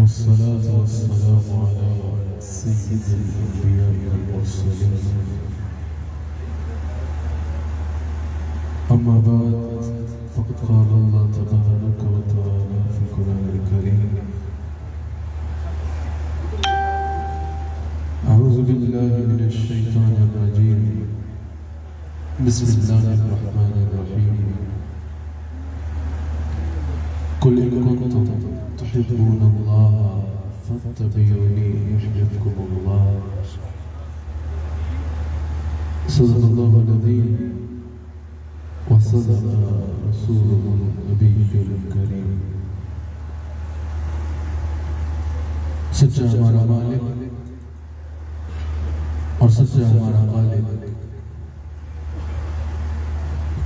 والصلاة والسلام على سيد الأنبياء والمرسلين أما بعد فقد قال الله تبارك وتعالى في القرآن الكريم أعوذ بالله من الشيطان الرجيم بسم الله الرحمن الرحيم قل إن كنتم تحبون الله فاتبعوني يحببكم الله صدق الله العظيم وصدق رسوله النبي الكريم سچا ہمارا مالک اور سچا ہمارا خالق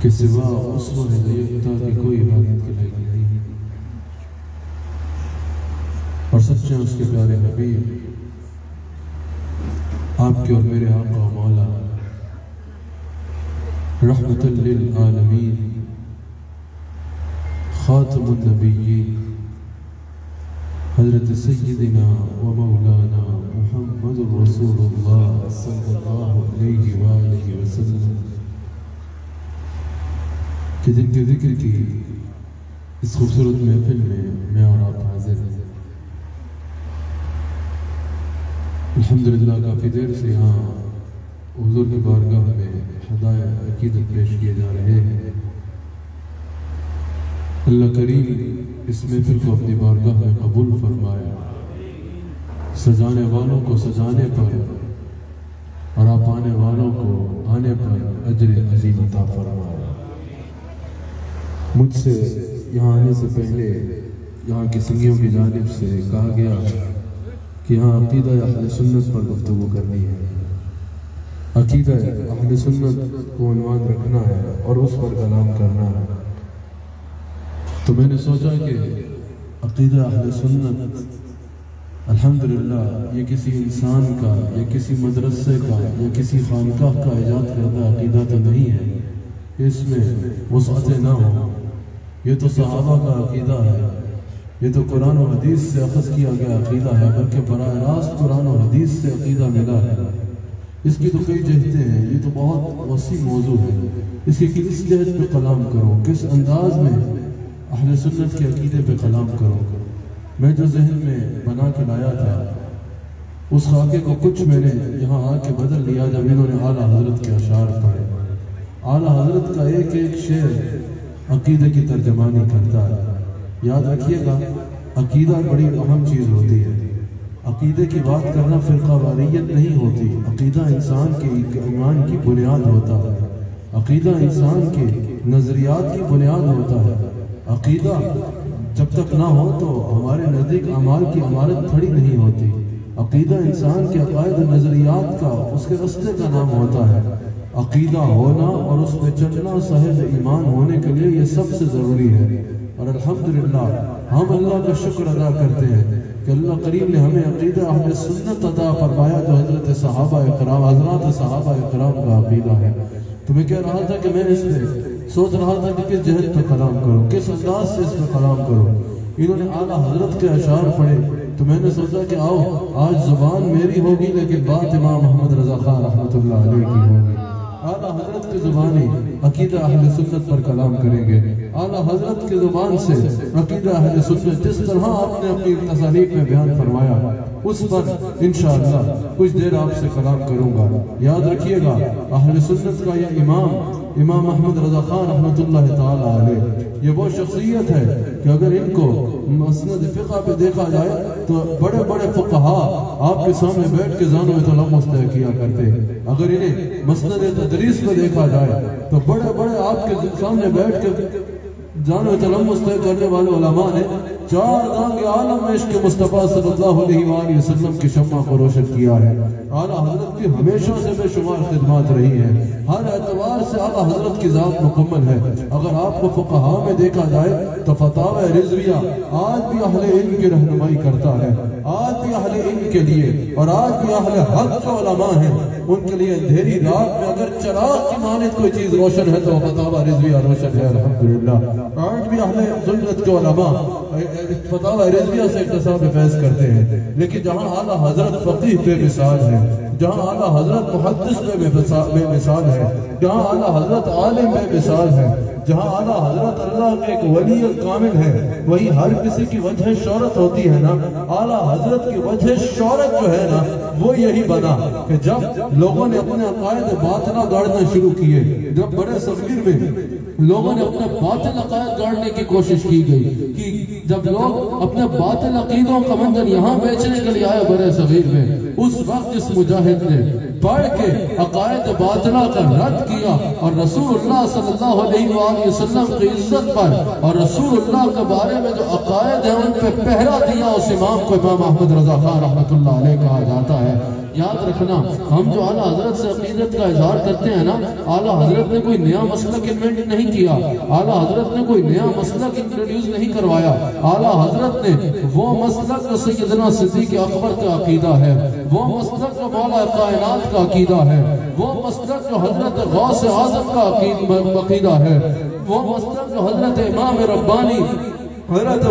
کہ سوا اس وحید یکتا کی کوئی عبادت کے لائق نہیں اور سچے اس کے پیارے نبی آپ کے اور میرے آقا و مولا رحمت للعالمین خاتم النبیین حضرت سیدنا و مولانا محمد رسول اللہ صلی اللہ علیہ وآلہ وسلم کہ جن کے ذکر کی اس خوبصورت محفل میں اور آپ حاضر ہیں۔ الحمدللہ کافی دیر سے یہاں حضور کی بارگاہ میں ہدایہ عقیدت پیش کیے جا رہے ہیں۔ اللہ کریم اس محفل کو اپنی بارگاہ میں قبول فرمائے، سجانے والوں کو سجانے پر اور آپ آنے والوں کو آنے پر اجر عظیم عطا فرمائے۔ مجھ سے یہاں آنے سے پہلے یہاں کی سنگیوں کی جانب سے کہا گیا کہ یہاں عقیدہ اہل سنت پر گفتگو کرنی ہے، عقیدہ اہل سنت کو عنوان رکھنا ہے اور اس پر کلام کرنا ہے۔ تو میں نے سوچا کہ عقیدہ اہل سنت الحمدللہ یہ کسی انسان کا یا کسی مدرسے کا یا کسی خانقاہ کا ایجاد کردہ عقیدہ تو نہیں ہے، اس میں وسعتیں نہ ہوں۔ یہ تو صحابہ کا عقیدہ ہے، یہ تو قرآن و حدیث سے اخذ کیا گیا عقیدہ ہے، بلکہ براہ راست قرآن و حدیث سے عقیدہ ملا ہے۔ اس کی تو کئی جہتیں ہیں، یہ تو بہت وسیع موضوع ہے۔ اس کی کس جہت پہ کلام کروں، کس انداز میں اہل سنت کے عقیدے پہ کلام کروں۔ میں جو ذہن میں بنا کے لایا تھا اس خاکے کو کچھ میں نے یہاں آ کے بدل لیا جب انہوں نے اعلیٰ حضرت کے اشعار پڑھے۔ اعلیٰ حضرت کا ایک ایک شعر عقیدے کی ترجمانی کرتا ہے۔ یاد رکھیے گا عقیدہ بڑی اہم چیز ہوتی ہے۔ عقیدے کی بات کرنا فرقہ واریت نہیں ہوتی، عقیدہ انسان کے ایمان کی بنیاد ہوتا ہے، عقیدہ انسان کے نظریات کی بنیاد ہوتا ہے۔ عقیدہ جب تک نہ ہو تو ہمارے نزدیک اعمال کی عمارت کھڑی نہیں ہوتی۔ عقیدہ انسان کے عقائد و نظریات کا اس کے رستے کا نام ہوتا ہے۔ عقیدہ ہونا اور اس پہ چلنا صاحب ایمان ہونے کے لیے یہ سب سے ضروری ہے۔ اور الحمدللہ ہم اللہ کا شکر ادا کرتے ہیں کہ اللہ کریم نے ہمیں عقیدہ اہل سنت عطا فرمایا جو حضرت صحابہ اکرام حضرات صحابہ اکرام کا عقیدہ ہے۔ تو میں کہہ رہا تھا کہ میں اس میں سوچ رہا تھا کہ کس جہت پہ کلام کروں، کس انداز سے اس پہ کلام کروں۔ انہوں نے اعلیٰ حضرت کے اشعار پڑھے تو میں نے سوچا کہ آؤ آج زبان میری ہوگی لیکن بات امام محمد رضا خان رحمۃ اللہ علیہ کی ہوگی۔ اعلیٰ حضرت کی زبانی عقیدہ اہل سنت پر کلام کریں گے۔ اعلیٰ حضرت کی زبان سے عقیدہ اہل سنت جس طرح آپ نے اپنی تصانیف میں بیان فرمایا اس پر انشاءاللہ کچھ دیر آپ سے کلام کروں گا۔ یاد رکھیے گا اہل سنت کا یہ امام احمد رضا خان رحمۃ اللہ تعالی علیہ یہ وہ شخصیت ہے کہ اگر ان کو مسند فقہ پہ دیکھا جائے تو بڑے بڑے فقہا آپ کے سامنے بیٹھ کے زانو تلمس طے کیا کرتے ہیں۔ اگر انہیں مسند تدریس پہ دیکھا جائے تو بڑے بڑے آپ کے سامنے بیٹھ کے جانو تلمس طے کرنے والے علماء نے چار دانگ عالم میں عشق مصطفیٰ صلی اللہ علیہ وآلہ وسلم کی شمع کو روشن کیا ہے۔ اعلیٰ حضرت کی ہمیشہ سے بے شمار خدمات رہی ہیں، ہر اعتبار سے اعلیٰ حضرت کی ذات مکمل ہے۔ اگر آپ کو فقہاء میں دیکھا جائے تو فتاوی رضویہ آج بھی اہل علم کی رہنمائی کرتا ہے۔ آج بھی اہل علم کے لیے اور آج بھی اہل حق کے علماء ہیں، ان کے لیے اندھیری رات میں اگر چراغ کی مانند کوئی چیز روشن ہے تو فتاوی رضویہ روشن ہے الحمدللہ۔ آج بھی اہل سنت کے علماء فتاوی رضویہ سے اقتصاد فیض کرتے ہیں، لیکن جہاں اعلیٰ حضرت فقیہ بے مثال ہے، جہاں اعلیٰ حضرت محدث بے مثال ہے، جہاں اعلیٰ حضرت عالم بے مثال ہے، جہاں اعلیٰ حضرت اللہ کے ایک ولی کامل ہے، وہی ہر کسی کی وجہ شہرت ہوتی ہے نا، اعلیٰ حضرت کی وجہ شہرت جو ہے نا وہ یہی بنا کہ جب لوگوں نے اپنے عقائد باطلہ گاڑنا شروع کیے، جب بڑے صغیر میں لوگوں نے اپنے باطل عقائد گاڑنے کی کوشش کی گئی کہ جب لوگ اپنے باطل عقیدوں کا منظر یہاں بیچنے کے لیے آئے بڑے صغیر میں، اس وقت اس مجاہد نے پڑھ کے عقائد باطلہ کا رد کیا اور رسول اللہ صلی اللہ علیہ وآلہ وسلم کی عزت پر اور رسول اللہ کے بارے میں جو عقائد ہیں ان پہ پہرا دیا۔ اس امام کو امام احمد رضا خان رحمۃ اللہ علیہ کہا جاتا ہے۔ یاد رکھنا، ہم جو اعلیٰ حضرت سے عقیدت کا اظہار کرتے ہیں نا، اعلیٰ حضرت نے کوئی نیا مسلک انوینٹ نہیں کیا، اعلیٰ حضرت نے کوئی نیا مسلک انٹروڈیوس نہیں کروایا، اعلیٰ حضرت نے وہ مسلک جو سیدنا صدیق اکبر کا عقیدہ ہے، وہ مسلک جو مولا کائنات کا عقیدہ ہے، وہ مسلک جو حضرت غوث اعظم کا عقیدہ ہے، وہ مسلک جو حضرت امام ربانی حضرت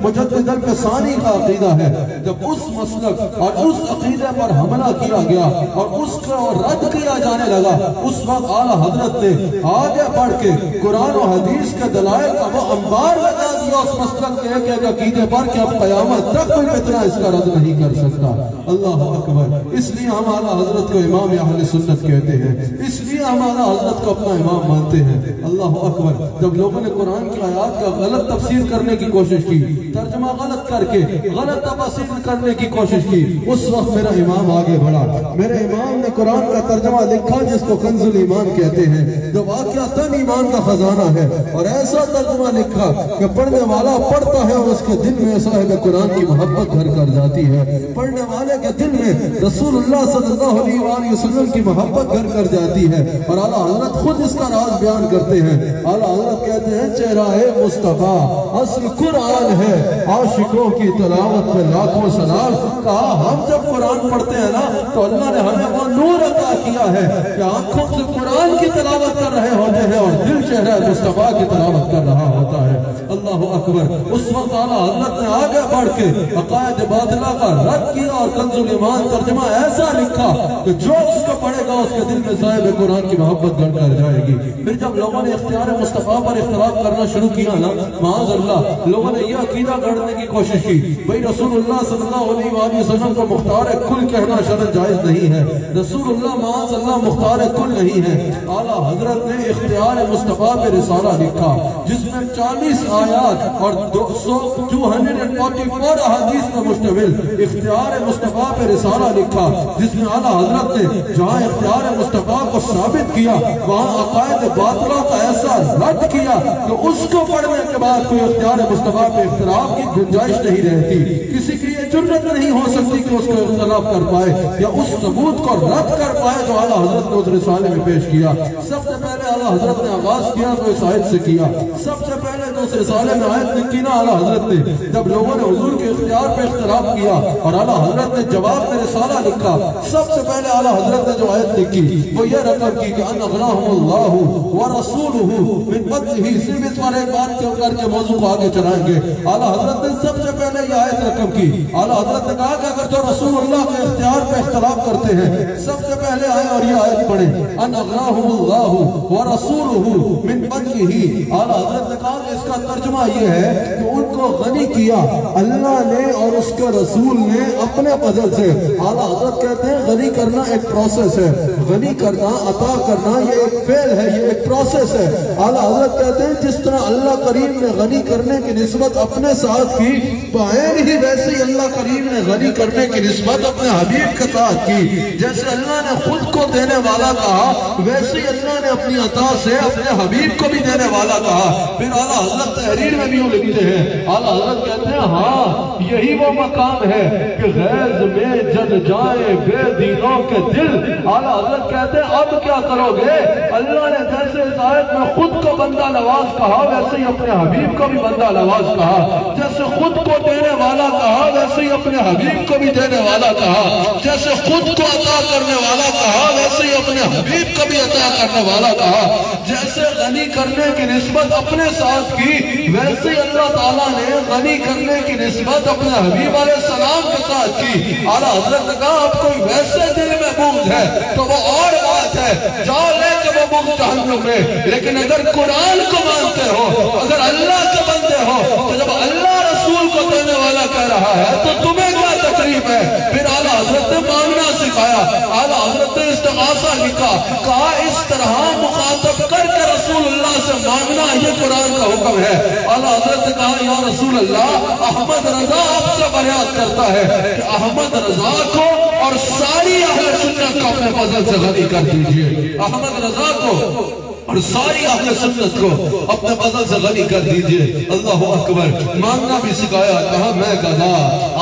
مجدد الفسانی کا عقیدہ ہے، جب اس مسلک اور اس عقیدے پر حملہ کیا گیا اور اس کو رد کیا جانے لگا، اس وقت اعلیٰ حضرت نے آگے بڑھ کے قرآن و حدیث کے دلائل کا وہ انبار لگا دیا اس مسلک کے ایک ایک عقیدے پر کہ اب قیامت تک کوئی فتنہ اس کا رد نہیں کر سکتا۔ اللہ اکبر۔ اس لیے ہم اعلیٰ حضرت کو امام اہل سنت کہتے ہیں، اس لیے ہم اعلیٰ حضرت کو اپنا امام مانتے ہیں۔ اللہ اکبر۔ جب لوگوں نے قرآن کی آیات کا غلط تفسیر کرنے کی کوشش کی، ترجمہ غلط کر کے غلط تفسیر کرنے کی کوشش کی، اس وقت میرا امام آگے بڑھا۔ میرے امام نے قرآن کا ترجمہ لکھا جس کو کنز الایمان کہتے ہیں، جو واقعتاً ایمان کا خزانہ ہے، اور ایسا ترجمہ لکھا کہ پڑھنے والا پڑھتا ہے اور اس کے دل میں صاحب قرآن کی محبت گھر کر جاتی ہے، پڑھنے والے کے دل میں رسول اللہ صلی اللہ علیہ وآلہ وسلم کی محبت گھر کر جاتی ہے۔ اور اعلیٰ حضرت خود اس کا راز بیان کرتے ہیں۔ اعلیٰ حضرت کہتے ہیں چہرہ مصطفیٰ اصل قرآن ہے، عاشقوں کی تلاوت میں لاکھوں سلام۔ کہا ہم جب قرآن پڑھتے ہیں نا تو اللہ نے ہمیں وہ نور عطا کیا ہے کہ آنکھوں سے قرآن کی تلاوت کر رہے ہوتے ہیں اور دل چہرہ مصطفیٰ کی تلاوت کر رہا ہوتا ہے۔ اللہ اکبر۔ اس وقت اعلیٰ حضرت نے آگے بڑھ کے عقائد باطلہ کا رد کیا اور کنز الایمان ترجمہ ایسا لکھا کہ جو اس کو پڑھے گا اس کے دل میں صاحب قرآن کی محبت گھر کر جائے گی۔ پھر جب لوگوں نے اختیار مصطفیٰ پر اختلاف کرنا شروع کیا نا، معاذ اللہ، لوگوں نے یہ عقیدہ گڑھنے کی کوشش کی بھئی رسول اللہ صلی اللہ علیہ وآلہ وسلم کو مختار کل کہنا شرط جائز نہیں ہے، رسول اللہ معاذ اللہ مختار کل نہیں ہے۔ اعلیٰ حضرت نے اختیار مصطفیٰ پہ رسالہ لکھا جس میں 40 آیات اور 244 احادیث پر مشتمل اختیار مصطفیٰ پہ رسالہ لکھا، جس میں اعلیٰ حضرت نے جہاں اختیار مصطفیٰ کو ثابت کیا وہاں عقائد باطلہ کا ایسا رد کیا کہ اس کو پڑھنے کے بعد کوئی اختیار مصطفیٰ پہ اختلاف کی گنجائش نہیں رہتی، کسی کی یہ جرت نہیں ہو سکتی کہ اس کو اختلاف کر پائے یا اس ثبوت کو رد کر پائے جو اعلیٰ حضرت نے اس رسالے میں پیش کیا۔ سب سے پہلے اعلیٰ حضرت نے آغاز کیا تو اس آیت سے کیا، سب سے پہلے جو اس رسالے میں آیت لکھی نا اعلیٰ حضرت نے، جب لوگوں نے حضور کے اختیار پہ اختلاف کیا اور اعلیٰ حضرت نے جواب میں رسالہ لکھا، سب سے پہلے اعلیٰ حضرت نے جو آیت لکھی وہ یہ رقم کی کہ ان اغناہم اللہ ورسولہ من فضلہ، صرف اس پر ایک بات کر کے موضوع کو آگے چلائیں گے۔ اعلیٰ حضرت نے سب سے پہلے یہ آیت رقم کی، اعلیٰ حضرت نے کہا کہ اگر جو رسول اللہ کے اختیار پہ اختلاف کرتے ہیں سب سے پہلے آئے اور یہ آیت پڑھیں ان اغناہم اللہ ورسولہ من فضلہ۔ اعلیٰ حضرت نے کہا کہ اس کا ترجمہ یہ ہے کہ ان کو غنی کیا اللہ نے اور اس کے رسول نے اپنے فضل سے۔ اعلیٰ حضرت کہتے ہیں غنی کرنا ایک پروسیس ہے، غنی کرنا عطا کرنا یہ ایک فعل ہے، یہ ایک پروسیس ہے۔ اعلیٰ حضرت کہتے ہیں جس طرح اللہ کریم نے غنی کرنے کی نسبت اپنے ساتھ کی بعین ہی ویسے ہی اللہ کریم نے غنی کرنے کی نسبت اپنے حبیب کے ساتھ کی۔ جیسے اللہ نے خود کو دینے والا کہا ویسے ہی اللہ نے اپنی عطا سے اپنے حبیب کو بھی دینے والا کہا۔ پھر اعلیٰ حضرت تحریر میں بھی یوں لکھتے ہیں، اعلیٰ حضرت کہتے ہیں ہاں یہی وہ مقام ہے کہ غیظ میں جل جائیں بے دینوں کے دل۔ اعلیٰ حضرت کہتے ہیں اب کیا کرو گے؟ اللہ نے جیسے اس آیت میں خود کو بندہ نواز کہا ویسے ہی اپنے حبیب کو بھی بندہ نواز کہا، جیسے خود کو دینے والا کہا ویسے ہی اپنے حبیب کو بھی دینے والا کہا، جیسے خود کو عطا کرنے والا کہا ویسے ہی اپنے حبیب کو بھی عطا کرنے والا کہا، جیسے غنی کرنے کی نسبت اپنے ساتھ کی ویسے ہی اللہ تعالیٰ نے غنی کرنے کی نسبت اپنے حبیب علیہ السلام کے ساتھ کی۔ اعلیٰ حضرت نے کہا اب کوئی ویسے دل میں بغض ہے تو وہ اور بات ہے، جاؤ لے کے وہ بغض جہنم میں، لیکن اگر قرآن کو مانتے ہو، اگر اللہ کے بندے ہو، تو جب اللہ رسول کو دینے والا کہہ رہا ہے تو تمہیں کیا تکلیف ہے؟ پھر اعلیٰ حضرت نے مانگنا سکھایا، اعلیٰ حضرت نے استغاثہ لکھا، کہا اس طرح مخاطب کر کے رسول اللہ سے مانگنا یہ قرآن کا حکم ہے۔ اعلیٰ حضرت نے کہا یا رسول اللہ احمد رضا آپ سے فریاد کرتا ہے کہ احمد رضا کو اور ساری اہل سنت کو اپنے فضل سے غنی کر دیجئے، احمد رضا کو اور ساری اہل سنت کو اپنے فضل سے غنی کر دیجئے۔ اللہ اکبر، مانگنا بھی سکھایا، کہا میں گدا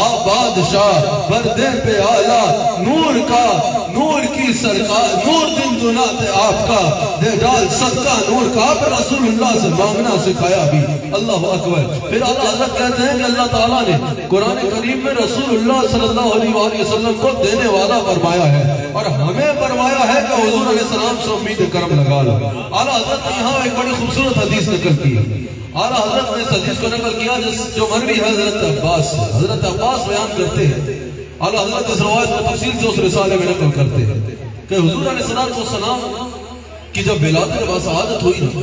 آپ بادشاہ بردے پہ آلہ نور کا نور کی سرکار نور دن دنات آپ کا دے ڈال صدقہ نور کا، پھر رسول اللہ سے مانگنا سکھایا بھی۔ اللہ اکبر، پھر اللہ حضرت کہتے ہیں کہ اللہ تعالیٰ نے قرآن کریم میں رسول اللہ صلی اللہ علیہ وسلم کو دینے والا فرمایا ہے اور ہمیں فرمایا ہے کہ حضور علیہ السلام سے امید کرم لگا لو۔ اعلیٰ حضرت نے یہاں ایک بڑی خوبصورت حدیث نقل کی ہے، اعلیٰ حضرت نے اس حدیث کو نقل کیا جو مروی ہے حضرت عباس سے، حضرت عباس بیان کرتے ہیں، اعلیٰ حضرت اس روایت میں تفصیل سے اس رسالے میں نقل کرتے ہیں کہ حضور علیہ السلام کی جب ولادت باسعادت ہوئی نا،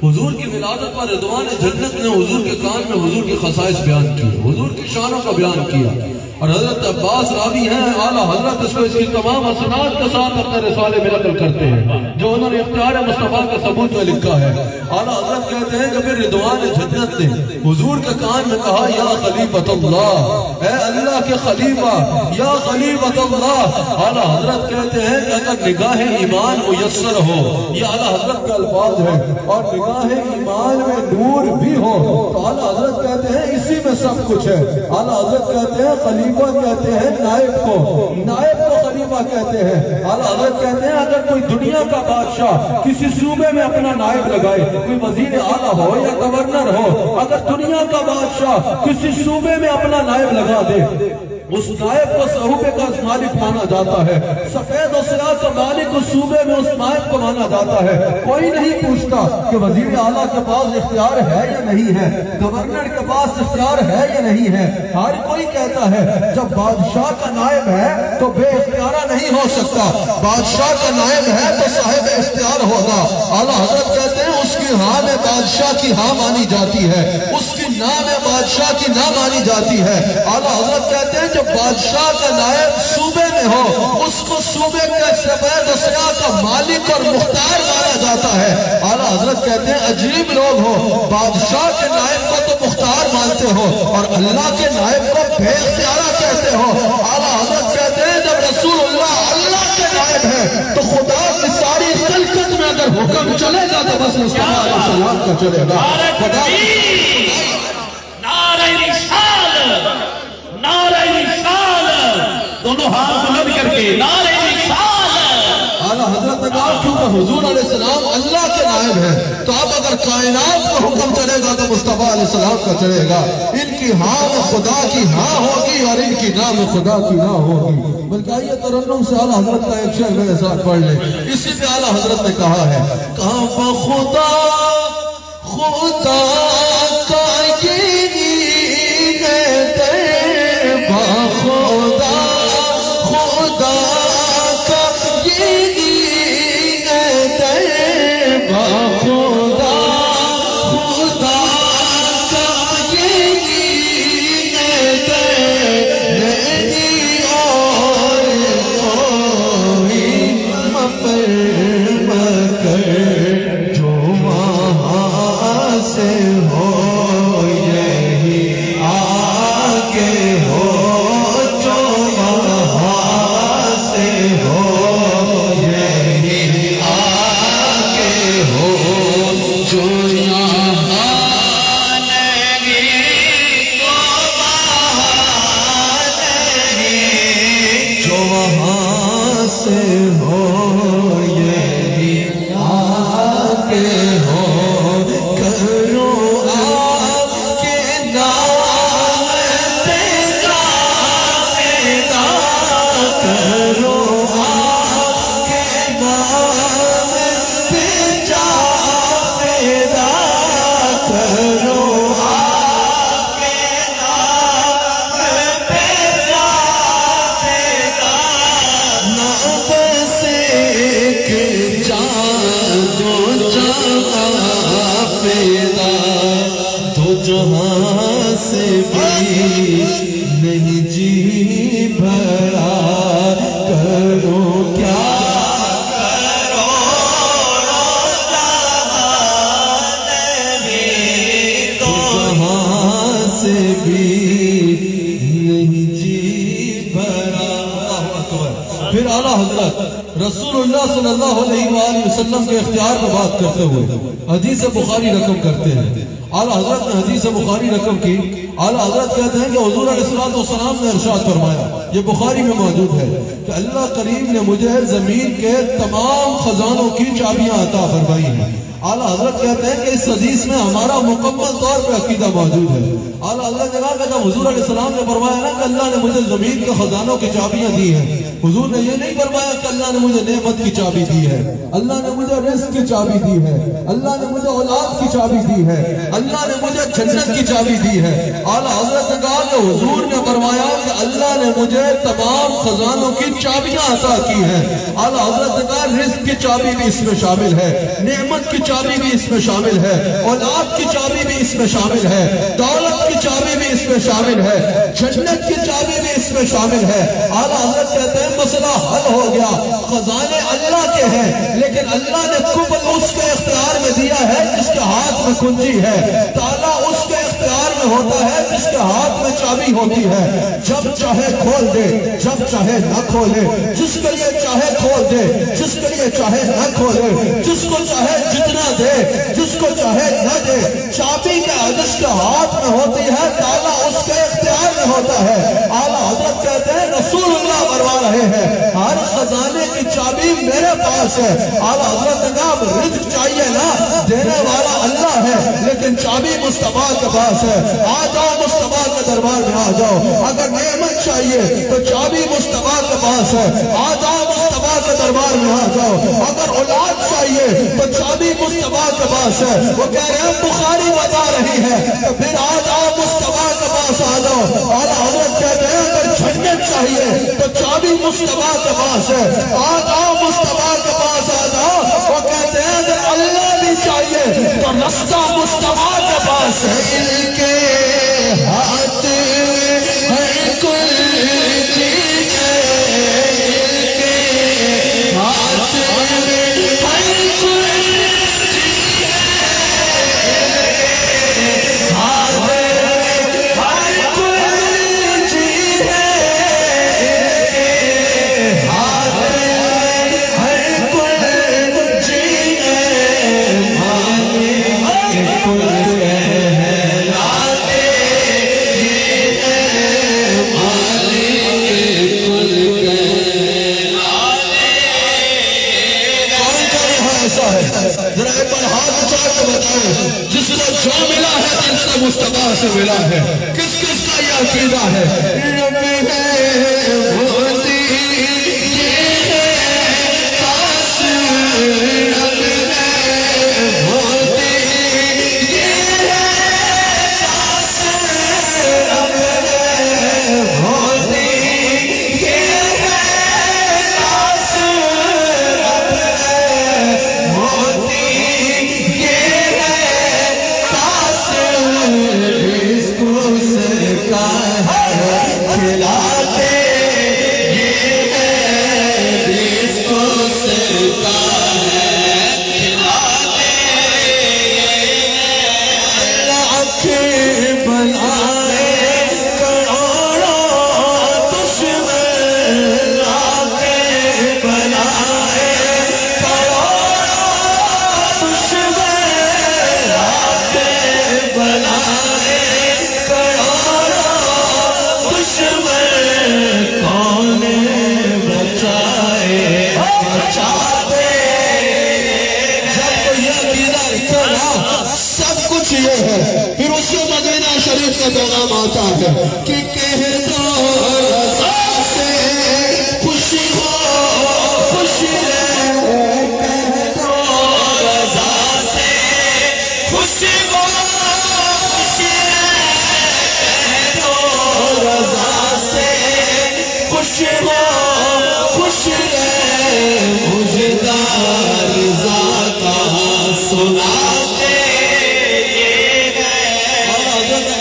حضور کی ولادت پر رضوان جنت نے حضور کے کان میں حضور کی خصائص بیان کی، حضور کی شانوں کا بیان کیا، اور حضرت عباس راوی ہیں، اعلیٰ حضرت اس کو اس کی تمام اسناد کے ساتھ اپنے رسالے میں نقل کرتے ہیں جو انہوں نے اختیار مصطفیٰ کے ثبوت میں لکھا ہے۔ اعلیٰ حضرت کہتے ہیں کہ پھر رضوان جنت نے حضور کے کان میں کہا یا خلیفۃ اللہ، اے اللہ کے خلیفہ، یا خلیفۃ اللہ۔ اعلیٰ حضرت کہتے ہیں کہ اگر نگاہ ایمان میسر ہو، یہ اعلیٰ حضرت کے الفاظ ہیں، اور نگاہ ایمان میں نور بھی ہو تو اعلیٰ حضرت کہتے ہیں اسی میں سب کچھ ہے۔ اعلیٰ حضرت کہتے ہیں خلیفہ کہتے ہیں نائب کو خلیفہ کہتے ہیں۔ اعلیٰ حضرت کہتے ہیں اگر کوئی دنیا کا بادشاہ کسی صوبے میں اپنا نائب لگائے، کوئی وزیر اعلیٰ ہو یا گورنر ہو، اگر دنیا کا بادشاہ کسی صوبے میں اپنا نائب لگا دے، اس نائب کو صحوبے کا مالک مانا جاتا ہے، سفید و سیاہ کا مالک اس صوبے میں اس نائب کو مانا جاتا ہے۔ کوئی نہیں پوچھتا کہ وزیر اعلیٰ کے پاس اختیار ہے یا نہیں ہے، گورنر کے پاس اختیار ہے یا نہیں ہے، ہر کوئی کہتا ہے جب بادشاہ کا نائب ہے تو بے اختیارہ نہیں ہو سکتا، بادشاہ کا نائب ہے تو صاحب اختیار ہوگا۔ اعلیٰ حضرت کہتے ہیں اس کی ہاں میں بادشاہ کی ہاں مانی جاتی ہے، اس کی نا میں بادشاہ کی نا مانی جاتی ہے۔ اعلیٰ حضرت کہتے ہیں جب بادشاہ کا نائب صوبے میں ہو، اس کو صوبے کے سفید و سیاہ کا مالک اور مختار مانا جاتا ہے۔ اعلیٰ حضرت کہتے ہیں عجیب لوگ ہو، بادشاہ کے نائب کو تو مختار مانتے ہو اور اللہ کے نائب کو بے اختیارہ کہتے ہو۔ اعلیٰ حضرت کہتے ہیں جب رسول اللہ اللہ کے نائب ہے تو خدا کی ساری خلقت میں اگر حکم چلے گا تو بس مصطفیٰ علیہ السلام کا چلے گا۔ خدا نعرہ رسالت، نعرہ رسالت، دونوں ہاتھ بلند کر کے نعرہ رسالت۔ اعلیٰ حضرت نے کہا کیونکہ حضور علیہ السلام اللہ کے نائب ہیں تو اب اگر کائنات کا حکم چلے گا تو مصطفیٰ علیہ السلام کا چلے گا۔ ان کی ہاں میں خدا کی ہاں ہوگی اور ان کی نا میں خدا کی نا ہوگی۔ بلکہ آئیے ترنم سے اعلیٰ حضرت کا ایک شعر میرے ساتھ پڑھ لیں، اسی پہ اعلیٰ حضرت نے کہا ہے، کہا بخدا خدا کا یہ ہو سے بھی نہیں جی بھرا، کرو کیا پھر اعلیٰ حضرت رسول اللہ صلی اللہ علیہ وآلہ وسلم کے اختیار پر بات کرتے ہوئے حدیث بخاری رقم کرتے ہیں۔ اعلیٰ حضرت نے حدیث بخاری رقم کی۔ اعلیٰ حضرت کہتے ہیں کہ حضور علیہ السلام نے ارشاد فرمایا، یہ بخاری میں موجود ہے، کہ اللہ کریم نے مجھے زمین کے تمام خزانوں کی چابیاں عطا فرمائی ہیں۔ اعلیٰ حضرت کہتے ہیں کہ اس حدیث میں ہمارا مکمل طور پہ عقیدہ موجود ہے۔ اعلیٰ حضرت نے کہا کہ جب حضور علیہ السلام نے فرمایا نا کہ اللہ نے مجھے زمین کے خزانوں کی چابیاں دی ہیں، حضور نے یہ نہیں فرمایا کہ اللہ نے مجھے نعمت کی چابی دی ہے، اللہ نے مجھے رزق کی چابی دی ہے، اللہ نے مجھے اولاد کی چابی دی ہے، اللہ نے مجھے جنت کی چابی دی ہے۔ اعلیٰ حضرت نے کہا کہ حضور نے فرمایا کہ اللہ نے مجھے تمام خزانوں کی چابیاں عطا کی ہیں۔ اعلیٰ حضرت نے کہا رزق کی چابی بھی اس میں شامل ہے، نعمت کی چابی بھی اس میں شامل ہے، اولاد کی چابی بھی اس میں شامل ہے، دولت کی چابی بھی اس میں شامل ہے، جنت کی چابی بھی اس میں شامل ہے۔ اعلیٰ حضرت کہتے ہیں مسئلہ حل ہو گیا، خزانے اللہ کے ہیں لیکن اللہ نے قبل اس کے اختیار میں دیا ہے جس کے ہاتھ میں کنجی ہے، تالا اس کے اختیار میں ہوتا ہے جس کے ہاتھ میں چابی ہوتی ہے، جب چاہے کھول دے جب چاہے نہ کھولے، جس کے لیے چاہے کھول دے جس کے لیے چاہے نہ کھولے، جس کو چاہے جتنا دے جس کو چاہے نہ دے، چابی کا جس کے ہاتھ میں ہوتی ہے تالا اس کے اختیار میں ہوتا ہے۔ اعلیٰ حضرت کہتے ہیں رسول اللہ فرما رہے ہیں ہر خزانے کی چابی میرے پاس ہے۔ اعلیٰ حضرت نے کہا رزق چاہیے نا، دینے والا اللہ ہے لیکن چابی مصطفیٰ کے پاس ہے۔ آ جاؤ مصطفیٰ کے دربار میں آ جاؤ، اگر نعمت چاہیے تو چابی مصطفیٰ کے پاس ہے، آ جاؤ مصطفیٰ کے دربار میں آ جاؤ، اگر اولاد چاہیے تو چابی مصطفیٰ کے پاس ہے۔ وہ کہہ رہے ہیں بخاری بتا رہی ہے تو پھر آ جاؤ مصطفیٰ کے پاس آ جاؤ۔ اعلیٰ حضرت کہتے ہیں اگر جنت چاہیے تو چابی مصطفیٰ کے پاس ہے، آ جاؤ مصطفیٰ کے پاس آ جاؤ۔ وہ کہتے ہیں اگر اللہ بھی چاہیے تو رستہ مصطفیٰ کے پاس ہے، ان کے ہاتھ ہر کوئی چیز ہے، ان کے ہاتھ ہر کوئی مصطفیٰ سے ملا ہے، کس کس کا یہ عقیدہ ہے؟ رب ہے ہوتی یہ ہے پاس، رب ہے ہوتی یہ ہے پاس، رب ہے ہوتی یہ ہے پاس، رب ہے ہوتی یہ ہے پاس، اس کو سرکار کھلاتے یہ ہے، اس کو سرکار کھلاتے یہ ہے، لاکھ بنائے کروڑوں دشمن، لاکھ بنائے کروڑوں دشمن، لاکھ بنائے کون بچائے بچاتے، جب تو یہ عقیدہ رکھا نا سب کچھ یہ ہے، پھر اس سے مدینہ شریف کا پیغام آتا ہے کہ کہہ دو رضا سے خوشی ہو خوشی ہے، کہہ دو رضا سے خوشی ہو خوشی ہے، کہہ دو رضا سے خوش ہو خوش ہے، مجھدار رضا کا سناتے یہ ہے۔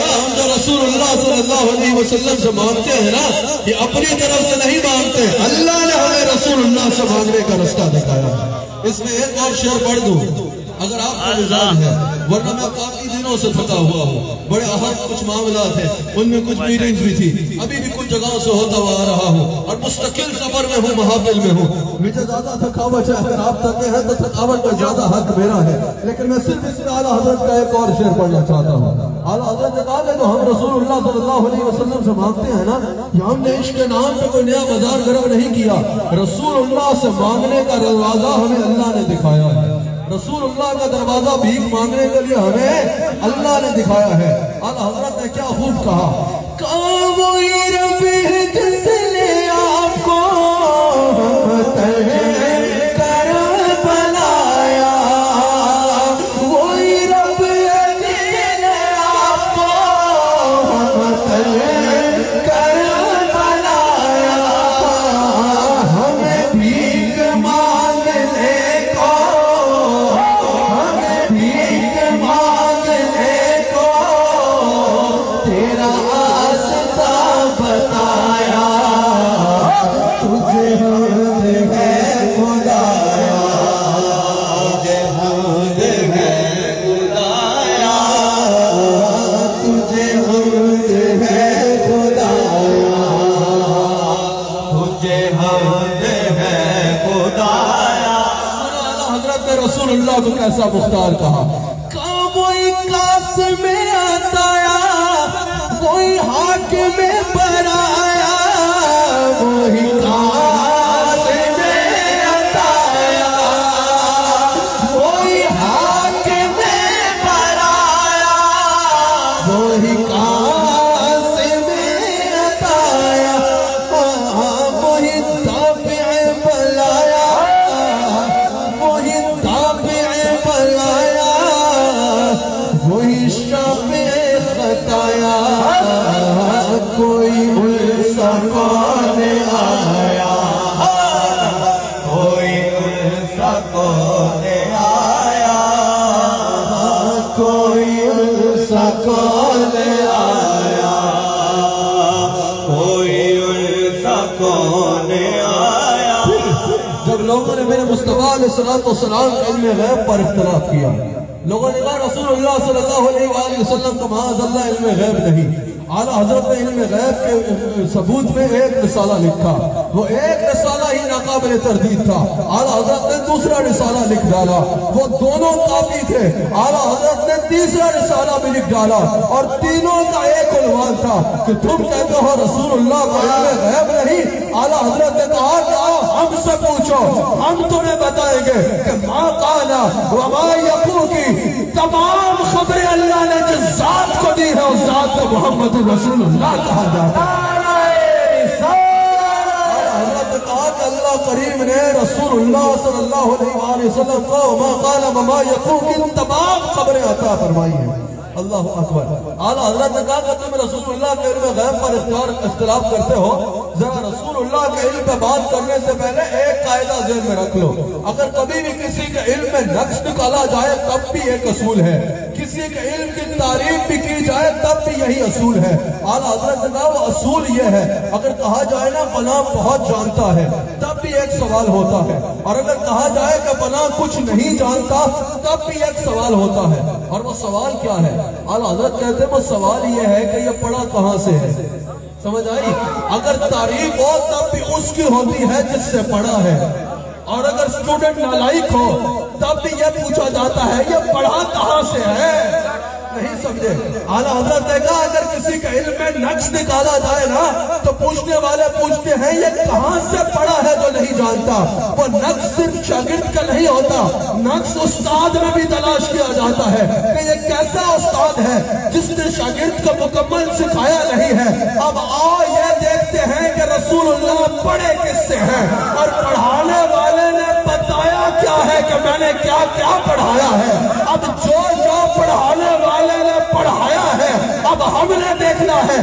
ہم تو رسول اللہ اللہ علیہ وسلم سے مانگتے ہیں نا، یہ اپنی طرف سے نہیں مانگتے، اللہ نے ہمیں رسول اللہ سے مانگنے کا رستہ دکھایا ہے۔ اس میں ایک اور شعر پڑھ دوں اگر آپ کو مزاج ہے، ورنہ میں کافی دنوں سے تھکا ہوا ہوں، بڑے اہم کچھ معاملات ہیں، ان میں کچھ میٹنگز بھی تھی، ابھی بھی کچھ جگہوں سے ہوتا ہوا آ رہا ہوں اور مستقل سفر میں ہوں، محافل میں ہوں۔ مجھے زیادہ تھکاوٹ ہے، اگر آپ تھکے ہیں تو تھکاوٹ کا زیادہ حق میرا ہے، لیکن میں صرف اس میں اعلیٰ حضرت کا ایک اور شعر پڑھنا چاہتا ہوں۔ اعلیٰ حضرت نے کہا کہ جو ہم رسول اللہ صلی اللہ علیہ وسلم سے مانگتے ہیں نا، یہ ہم نے عشق کے نام پہ کوئی نیا بازار گرم نہیں کیا، رسول اللہ سے مانگنے کا دروازہ ہمیں اللہ نے دکھایا ہے، رسول اللہ کا دروازہ بھیک مانگنے کے لیے ہمیں اللہ نے دکھایا ہے۔ اعلیٰ حضرت نے کیا خوب کہا، وہی رب ہے جس نے آپ کو کیسا مختار کہا، کوئی کاس میں آتایا، کوئی حاکم میں برایا، وہی کاس میں آتایا، کوئی حاکم میں برایا، وہی کاس میں آتایا، وہی تابع بلایا، وہی وہی شافع خطایا، کوئی السا کون آیا، کوئی السا کون آیا، کوئی السا کون آیا، کوئی السا کون آیا۔ جب لوگوں نے میرے مصطفیٰ علیہ السلام کے علم غیب پر اختلاف کیا، لوگوں نے کہا رسول اللہ صلی اللہ علیہ وآلہ وسلم کا معاذ اللہ علم غیب نہیں، اعلیٰ حضرت نے علم غیب کے ثبوت میں ایک رسالہ لکھا، وہ ایک رسالہ ہی ناقابل تردید تھا، اعلیٰ حضرت نے دوسرا رسالہ لکھ ڈالا، وہ دونوں کافی تھے، اعلیٰ حضرت نے تیسرا رسالہ بھی لکھ ڈالا، اور تینوں کا ایک عنوان تھا کہ تم کہتے ہو رسول اللہ کا علم غیب نہیں، اعلیٰ حضرت نے کہا کہ آؤ ہم سے پوچھو، ہم تمہیں بتائیں گے کہ ما قالا وما یقو کی تمام خبریں اللہ نے جس ذات کو دی ہے اس ذات کو محمد رسول اللہ کہا جاتا ہے۔ حضرت نے کہا کہ اللہ کریم نے رسول اللہ صلی اللہ علیہ وسلم کو ما قالا وما یقو کی تمام خبریں عطا فرمائی ہیں۔ اللہ اکبر۔ اعلیٰ حضرت نے کہا کہ تم رسول اللہ کے علم غیب پر اختلاف کرتے ہو، ذرا رسول اللہ کے علم پہ بات کرنے سے پہلے ایک قاعدہ ذہن میں رکھ لو، اگر کبھی بھی کسی کے علم میں نقص نکالا جائے تب بھی ایک اصول ہے، کسی کے علم کی تعریف بھی کی جائے تب بھی یہی اصول ہے۔ اعلیٰ حضرت نے کہا وہ اصول یہ ہے، اگر کہا جائے نا فلاں بہت جانتا ہے تب بھی ایک سوال ہوتا ہے، اور اگر کہا جائے کہ فلاں کچھ نہیں جانتا تب بھی ایک سوال ہوتا ہے، اور وہ سوال کیا ہے؟ اعلیٰ حضرت کہتے ہیں وہ سوال یہ ہے کہ یہ پڑھا کہاں سے ہے، سمجھ آئی؟ اگر تعریف ہو تب بھی اس کی ہوتی ہے جس سے پڑھا ہے، اور اگر اسٹوڈنٹ نالائق ہو تب بھی یہ پوچھا جاتا ہے یہ پڑھا کہاں سے ہے، نہیں سمجھے؟ اعلیٰ حضرت نے کہا اگر کسی کا علم میں نقص نکالا جائے نا تو پوچھنے والے پوچھتے ہیں یہ کہاں سے پڑھا ہے تو نہیں جانتا، وہ نقص صرف شاگرد کا نہیں ہوتا، نقص استاد میں بھی تلاش کیا جاتا ہے کہ یہ کیسا استاد ہے جس نے شاگرد کو مکمل سکھایا نہیں ہے۔ اب آؤ یہ دیکھتے ہیں کہ رسول اللہ پڑھے کس سے ہیں، اور پڑھانے والے نے بتایا کیا ہے کہ میں نے کیا کیا پڑھایا ہے۔ اب جو پڑھانے والے نے پڑھایا ہے اب ہم نے دیکھنا ہے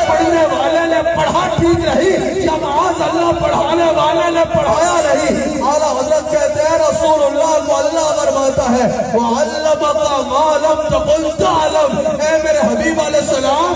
پڑھنے والے نے پڑھا ٹھیک رہی یا معاذ اللہ پڑھانے والے نے پڑھایا نہیں۔ اعلیٰ حضرت کہتے ہیں رسول اللہ کو اللہ فرماتا ہے وَعَلَّمَكَ مَا لَمْ تَكُنْ تَعْلَمْ، اے میرے حبیب علیہ السلام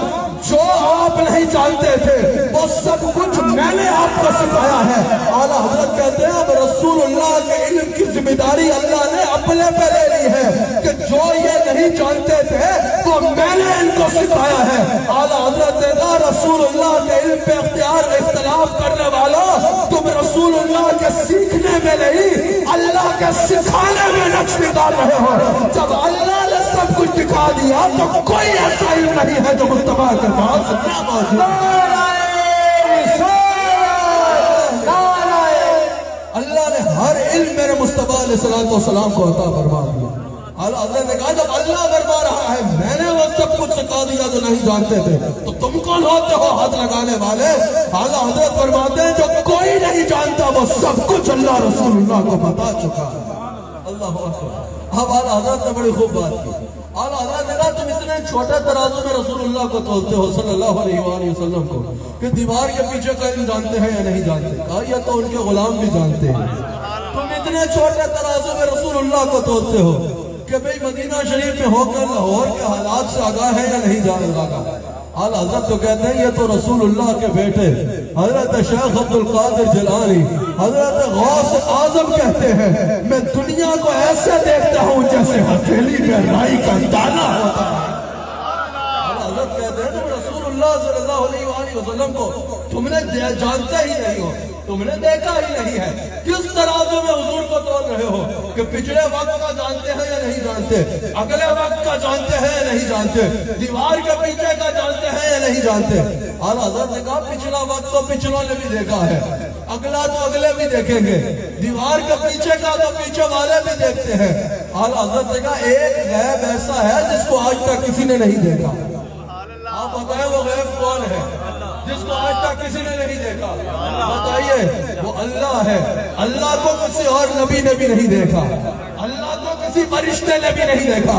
جو آپ نہیں جانتے تھے وہ سب کچھ میں نے آپ کو سکھایا ہے۔ اعلیٰ حضرت کہتے ہیں اب رسول اللہ کے علم کی ذمہ داری اللہ نے اپنے پہ لے لی ہے کہ جو یہ نہیں جانتے تھے وہ میں نے ان کو سکھایا ہے۔ اعلیٰ حضرت نے کہا رسول اللہ کے علم پہ اختلاف کرنے والا تم رسول اللہ کے سیکھنے میں نہیں اللہ کے سکھانے میں نقش نکال رہے ہو۔ جب اللہ نے سب کچھ دکھا دیا تو کوئی ایسا علم نہیں ہے جو مصطفیٰ کے پاس نہ موجود۔ اللہ نے ہر علم میرے مصطفیٰ علیہ السلام کو عطا فرما دیا۔ اعلیٰ حضرت نے کہا جب اللہ فرما رہا ہے میں نے وہ سب کچھ سکھا دیا جو نہیں جانتے تھے تو تم کون ہوتے ہو ہاتھ لگانے والے؟ اعلیٰ حضرت فرماتے ہیں جو کوئی نہیں جانتا وہ سب کچھ اللہ رسول اللہ کو بتا چکا ہے۔ اللہ اکبر۔ اب اعلیٰ حضرت نے بڑی خوب بات کی۔ اعلیٰ حضرت نے کہا تم اتنے چھوٹے ترازو میں رسول اللہ کو تولتے ہو صلی اللہ علیہ وآلہ وسلم کو کہ دیوار کے پیچھے کا علم جانتے ہیں یا نہیں جانتے؟ کہا یہ تو ان کے غلام بھی جانتے ہیں۔ تم اتنے چھوٹے ترازو میں رسول اللہ کو تولتے ہو کہ بھئی مدینہ شریف میں ہو کر لاہور کے حالات سے آگاہ ہے یا نہیں آگاہ؟ اعلیٰ حضرت تو کہتے ہیں یہ تو رسول اللہ کے بیٹے حضرت شیخ عبد القادر جیلانی حضرت غوث اعظم کہتے ہیں میں دنیا کو ایسے دیکھتا ہوں جیسے ہتھیلی میں رائی کا دانہ ہوتا ہے۔ اعلیٰ حضرت کہتے ہیں تم رسول اللہ صلی اللہ علیہ وآلہ وسلم کو تم نے جانتے ہی نہیں ہو، تم نے دیکھا ہی نہیں ہے، کس ترازو میں حضور کو تول رہے ہو کہ پچھلے وقت کا جانتے ہیں یا نہیں جانتے، اگلے وقت کا جانتے ہیں یا نہیں جانتے، دیوار کے پیچھے کا جانتے ہیں یا نہیں جانتے؟ اعلیٰ حضرت نے کہا پچھلا وقت تو پچھلوں نے بھی دیکھا ہے، اگلا تو اگلے بھی دیکھیں گے، دیوار کے پیچھے کا تو پیچھے والے بھی دیکھتے ہیں۔ اعلیٰ حضرت نے کہا ایک غیب ایسا ہے جس کو آج تک کسی نے نہیں دیکھا۔ آپ بتائیں وہ غیب کون ہے جس کو آج تک کسی نے نہیں دیکھا؟ بتائیے وہ اللہ ہے۔ اللہ کو کسی اور نبی نے بھی نہیں دیکھا، اللہ کو کسی فرشتے نے بھی نہیں دیکھا،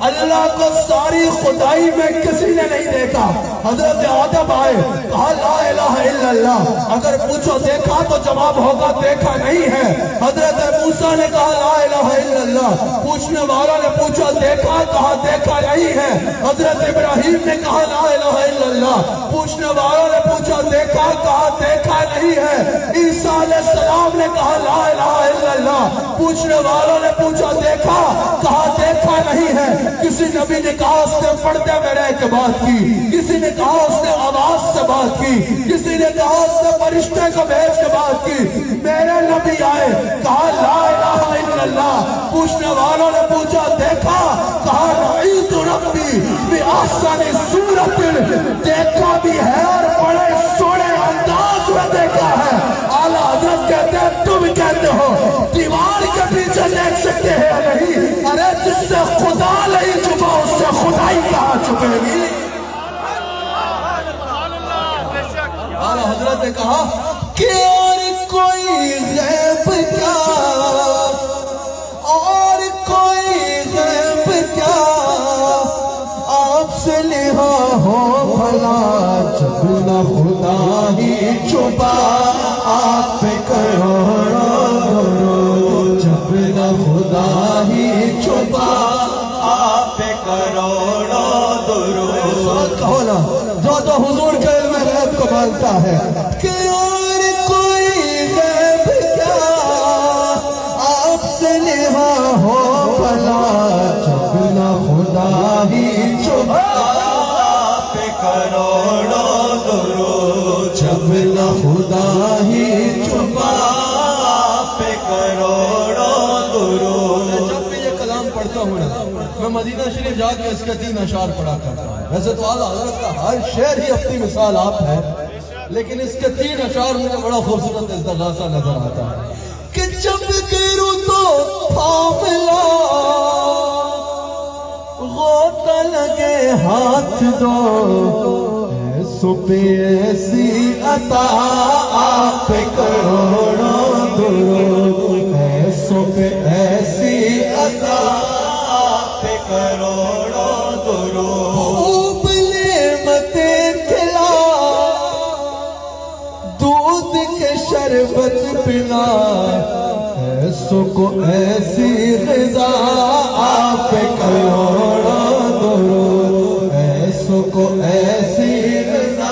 اللہ کو ساری خدائی میں کسی نے نہیں دیکھا۔ حضرت آدم آئے کہا لا الہ الا اللہ، اگر پوچھو دیکھا تو جواب ہوگا دیکھا نہیں ہے۔ حضرت موسیٰ نے کہا لا الہ الا اللہ، پوچھنے والوں نے پوچھا دیکھا، کہا دیکھا نہیں ہے۔ حضرت ابراہیم نے کہا لا الہ الا اللہ، پوچھنے والوں نے پوچھا دیکھا، کہا دیکھا نہیں ہے۔ عیسیٰ علیہ السلام نے کہا لا الہ الا اللہ، پوچھنے والوں نے پوچھا دیکھا، کہا دیکھا نہیں ہے۔ کسی نبی نے کہا اس نے پردے میں رہ کے بات کی، کسی نے کہا اس نے آواز سے بات کی، کسی نے کہا اس نے فرشتے کو بھیج کے بات کی۔ میرے نبی آئے کہا لا الہ الا اللہ، پوچھنے والوں نے پوچھا دیکھا، کہا رأیت ربی فی احسن صورت، دیکھا بھی ہے اور بڑے سونے انداز میں دیکھا ہے۔ اعلیٰ حضرت کہتے ہیں تم کہتے ہو دیوار کے پیچھے دیکھ سکتے ہیں یا نہیں؟ ارے جس سے خدا نہیں چھپا اس سے خدائی کہاں چھپے گی؟ اعلیٰ حضرت نے کہا کہ اور کوئی غیب کیا، اور کوئی غیب کیا آپ سے لہا ہو بھلا، جب نہ خدا ہی چھپا آپ پہ کروڑوں درود، جب نہ خدا ہی چھپا آپ پہ کروڑوں درود۔ کہو نا جو تو حضور کے علم غیب کو مانتا ہے کہ اور کوئی غیب کیا آپ سے لہا ہو بھلا، جب نہ خدا ہی چھپا آپ پہ کروڑوں درود، جب نہ خدا ہی چھپا آپ پہ کروڑوں درود۔ جب بھی یہ کلام پڑھتا ہوں نا میں مدینہ شریف جا کے اس کے 3 اشعار پڑھا کرتا ہوں۔ ویسے تو اعلیٰ حضرت کا ہر شعر ہی اپنی مثال آپ ہے، لیکن اس کے 3 اشعار مجھے بڑا خوبصورت استغاثہ نظر آتا ہے کہ جب کروں تو تھاملا، غوطہ لگے ہاتھ دو، ایسو پہ ایسی عطا آپ پہ کروڑوں درود، ایسو پہ ایسی عطا آپ پہ کروڑوں درود۔ خوب نعمتیں کھلا، دودھ کے شربت پلا، ایسو کو ایسی غذا آپ پہ کروڑوں درود، ایسو کو ایسی غذا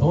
2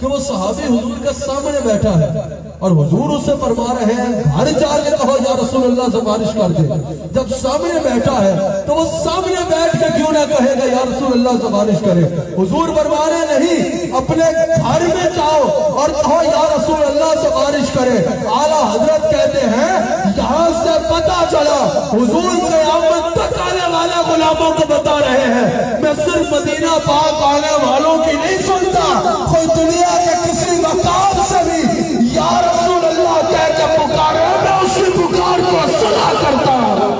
کہ وہ صحابی حضور کے سامنے بیٹھا ہے اور حضور اسے فرما رہے ہیں گھر جا کے کہو یا رسول اللہ سے بارش کر دے. جب سامنے بیٹھا ہے تو وہ سامنے بیٹھ کے کیوں نہ کہے گا یا رسول اللہ سے بارش کرے. حضور فرما رہے نہیں، اپنے گھر میں جاؤ اور کہو یا رسول اللہ سے بارش کرے. اعلیٰ حضرت کہتے ہیں یہاں سے پتہ چلا حضور قیامت تک آنے والے غلاموں کو بتا رہے ہیں میں صرف مدینہ پاک آنے والوں کی نہیں سنتا، کوئی دنیا کے کسی مقام سے بھی یا رسول اللہ کہہ کے پکارے میں اسی پکار کو سنا کرتا ہوں.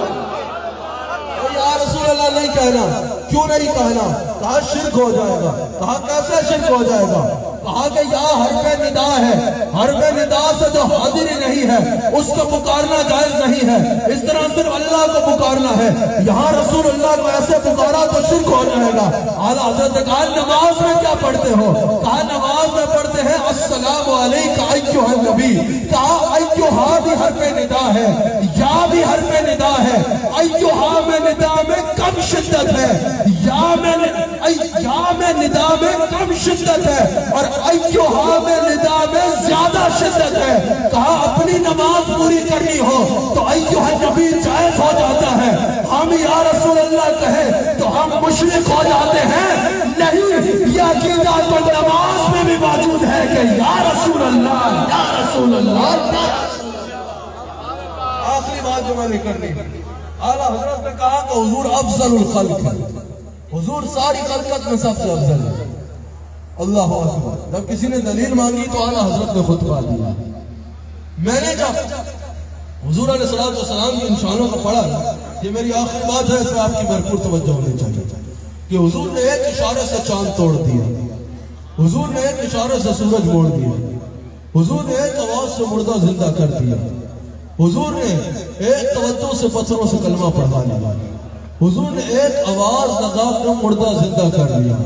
یا رسول اللہ نہیں کہنا. کیوں نہیں کہنا؟ کہا شرک ہو جائے گا. کہا کیسے شرک ہو جائے گا؟ کہا کہ یہاں حرف ندا ہے، حرف ندا سے جو حاضر نہیں ہے اس کو پکارنا جائز نہیں ہے. اس طرح صرف اللہ کو پکارنا ہے. یہاں رسول اللہ کو ایسے پکارا تو شرک ہو جائے گا. اعلیٰ حضرت نے کہا نماز میں کیا پڑھتے ہو؟ کہا نماز میں پڑھتے ہیں السلام علیکہ ایھا النبی. کہا ایھا بھی حرف ندا ہے، یا بھی حرف ندا ہے. ایھا میں ندا میں کم شدت ہے، یا میں ندا میں کم شدت ہے اور ایھا میں ندا میں زیادہ شدت ہے. کہا اپنی نماز پوری کرنی ہو تو ایھا النبی جائز ہو جاتا ہے. ہم یا رسول اللہ کہیں تو ہم مشرک ہو جاتے ہیں. نہیں، یہ عقیدہ تو نماز میں بھی موجود ہے کہ یا رسول اللہ یا رسول اللہ. آخری بات جو میں نے کرنی، اعلیٰ حضرت نے کہا کہ حضور افضل الخلق ہے. حضور ساری خلقت میں سب سے افضل ہے. اللہ اکبر. جب کسی نے دلیل مانگی تو اعلیٰ حضرت نے خطبہ دیا. میں نے جب حضور علیہ السلام کی انشانوں کو پڑھا، یہ میری آخری بات ہے، اس میں آپ کی بھرپور توجہ ہونی چاہیے کہ حضور نے ایک اشارے سے چاند توڑ دیا، حضور نے ایک اشارے سے سورج موڑ دیا، حضور نے ایک آواز سے مردہ زندہ کر دیا، حضور نے ایک توجہ سے پتھروں سے کلمہ پڑھا لیا، حضور نے ایک آواز لگا کر مردہ زندہ کر دیا،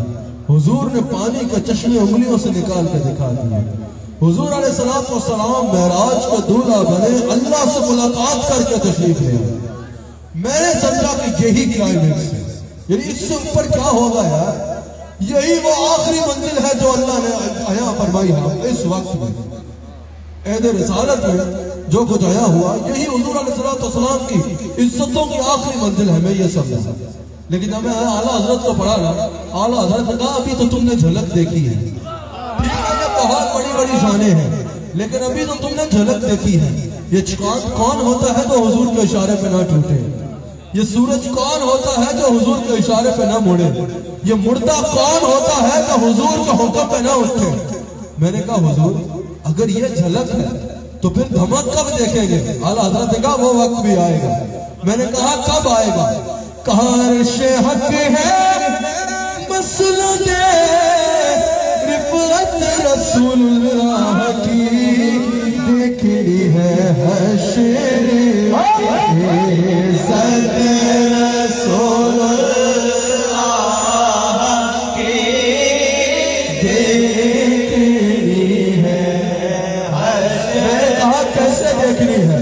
حضور نے پانی کا چشمے انگلیوں سے نکال کے دکھا دیا. حضور علیہ السلام معراج کا دولہا بنے، اللہ سے ملاقات کر کے تشریف لے آئے. میں نے سمجھا کہ یہی کلائمیکس ہے، یعنی اس سے اوپر کیا ہوگا یار. یہی وہ آخری منزل ہے جو اللہ نے عطا فرمائی ہے اس وقت میں. عہد رسالت میں جو کچھ آیا ہوا یہی حضور علیہ السلام کی عزتوں کی آخری منزل ہے. میں یہ سمجھا. لیکن جب میں اعلیٰ حضرت کو پڑھا نا، اعلیٰ حضرت نے کہا ابھی تو تم نے جھلک دیکھی ہے. بہت بڑی بڑی شانیں ہیں لیکن ابھی تو تم نے جھلک دیکھی ہے. یہ چاند کون ہوتا ہے جو حضور کے اشارے پہ نہ ٹوٹے؟ یہ سورج کون ہوتا ہے جو حضور کے اشارے پہ نہ مڑے؟ یہ مردہ کون ہوتا ہے جو حضور کے حکم پہ نہ اٹھے؟ میں نے کہا حضور اگر یہ جھلک ہے تو پھر دھمک کب دیکھیں گے؟ اعلیٰ حضرت نے کہا وہ وقت بھی آئے گا. میں نے کہا کب آئے گا؟ کہا عرش حق ہے مسند رفعت رسول اللہ کی دیکھنی ہے حشر عزت رسول اللہ کی دیکھنی ہے حشر. میں نے کہا کیسے دیکھنی ہے؟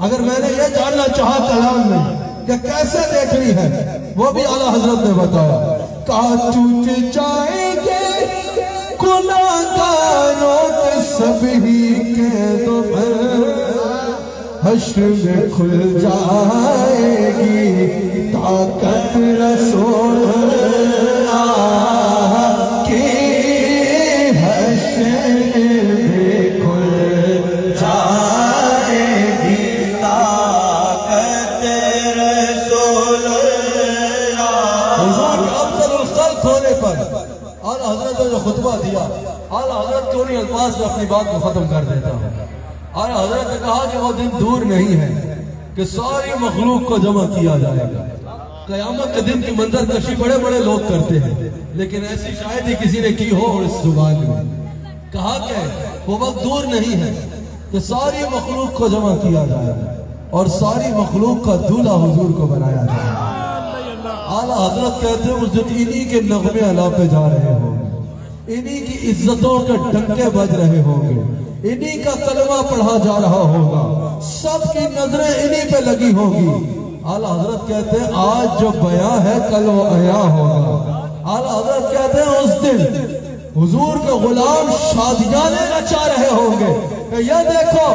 اگر میں نے یہ جاننا چاہا کلام میں کہ کیسے دیکھنی ہے وہ بھی اعلیٰ حضرت نے بتایا. کہا ٹوٹ جائیں گے گناہگاروں کے سبھی قیدوں پر، حشر میں کھل جائے گی طاقت رسول اللہ کی. حشر میں کھل جائے گی طاقت رسول اللہ. حضور افضل الخلق ہونے پر اعلیٰ حضرت نے جو خطبہ دیا، اعلیٰ حضرت کیوں نہیں الفاظ میں اپنی بات کو ختم کر دیتا ہوں. اعلیٰ حضرت نے کہا کہ وہ دن دور نہیں ہے کہ ساری مخلوق کو جمع کیا جائے گا. قیامت کے دن کی منظر کشی بڑے بڑے لوگ کرتے ہیں لیکن ایسی شاید ہی کسی نے کی ہو اس زبان میں. کہا کہ وہ وقت دور نہیں ہے کہ ساری مخلوق کو جمع کیا جائے گا اور ساری مخلوق کا دولہا حضور کو بنایا جائے گا. اعلیٰ حضرت کہتے ہیں اس دن انہی کے نغمے علا پہ جا رہے ہوں گے، انہی کی عزتوں کے ڈنکے بج رہے ہوں گے، انہی کا کلمہ پڑھا جا رہا ہوگا، سب کی نظریں انہی پہ لگی ہوں گی. اعلیٰ حضرت کہتے ہیں آج جو بیاں ہے کل وہ عیاں ہوگا. اعلیٰ حضرت کہتے ہیں اس دن حضور کے غلام شادیانے نچا رہے ہوں گے کہ یہ دیکھو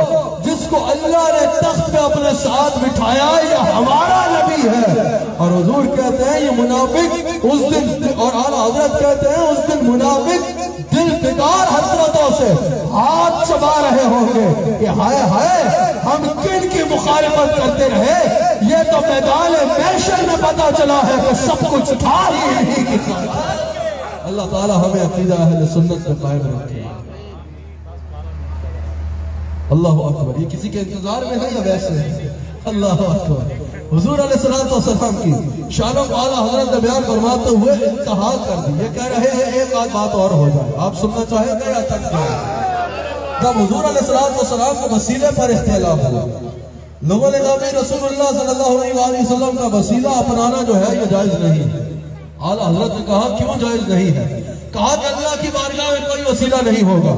جس کو اللہ نے تخت پہ اپنے ساتھ بٹھایا یہ ہمارا نبی ہے. اور حضور کہتے ہیں یہ منافق اس دن، اور اعلیٰ حضرت کہتے ہیں اس دن منافق دل بگار حضرتوں سے ہاتھ چبا رہے ہوں گے کہ ہائے ہائے ہم کن کی مخالفت کرتے رہے، یہ تو میدان محشر میں پتا چلا ہے کہ سب کچھ تھا ہی انہی کی ساتھ. اللہ تعالی ہمیں عقیدہ اہل سنت پہ قائم رکھے. اللہ اکبر. یہ کسی کے انتظار میں ہے یا ویسے ہے؟ اللہ اکبر. حضور علیہ السلام کی شانوں کو اعلیٰ حضرت نے بیان فرماتے ہوئے انتہا کر دی. یہ کہہ رہے ہیں ایک آدھ بات اور ہو جائے، آپ سننا چاہیں گے یا تک جائے؟ جب حضور علیہ السلام کو وسیلے پر اختلاف ہوا، لوگوں نے کہا کہ رسول اللہ صلی اللہ علیہ وسلم کا وسیلہ اپنانا جو ہے یہ جائز نہیں ہے. اعلیٰ حضرت نے کہا کیوں جائز نہیں ہے؟ کہا کہ اللہ کی بارگاہ میں کوئی وسیلہ نہیں ہوگا،